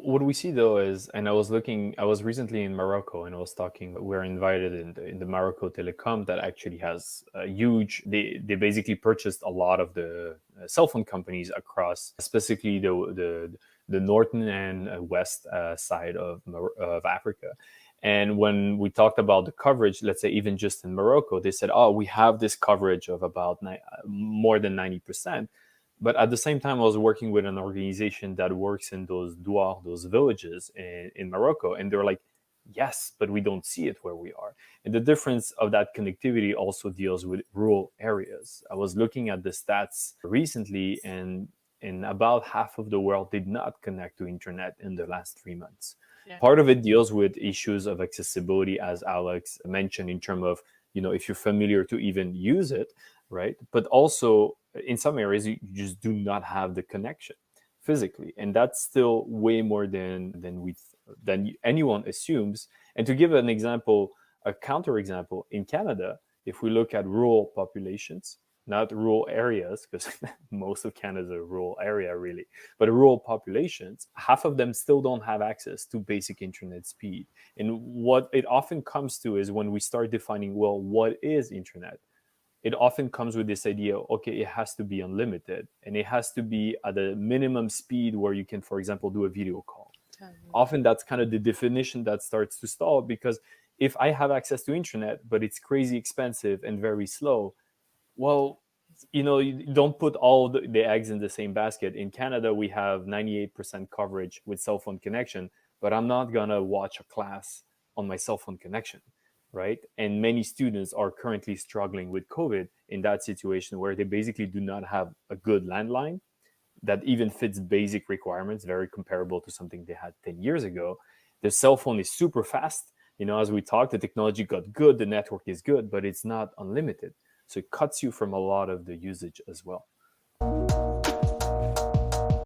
what we see though is, and I was recently in Morocco and I was talking, we're invited in the Morocco Telecom that actually has a huge, they basically purchased a lot of the cell phone companies across specifically the northern and west side of Africa. And when we talked about the coverage, let's say even just in Morocco, they said, oh, we have this coverage of about more than 90%. But at the same time, I was working with an organization that works in those douars, those villages in Morocco. And they're like, yes, but we don't see it where we are. And the difference of that connectivity also deals with rural areas. I was looking at the stats recently, and in about half of the world did not connect to internet in the last 3 months. Yeah. Part of it deals with issues of accessibility, as Alex mentioned, in terms of, if you're familiar to even use it, right? But also in some areas, you just do not have the connection physically. And that's still way more than anyone assumes. And to give an example, a counterexample, in Canada, if we look at rural populations, not rural areas, because most of Canada is a rural area, really, but rural populations, half of them still don't have access to basic internet speed. And what it often comes to is when we start defining, well, what is internet? It often comes with this idea, okay, it has to be unlimited and it has to be at a minimum speed where you can, for example, do a video call. Often that's kind of the definition that starts to stall, because if I have access to internet, but it's crazy expensive and very slow, well, you don't put all the eggs in the same basket. In Canada, we have 98% coverage with cell phone connection, but I'm not going to watch a class on my cell phone connection, right? And many students are currently struggling with COVID in that situation where they basically do not have a good landline that even fits basic requirements, very comparable to something they had 10 years ago. The cell phone is super fast. As we talked, the technology got good, the network is good, but it's not unlimited. So it cuts you from a lot of the usage as well.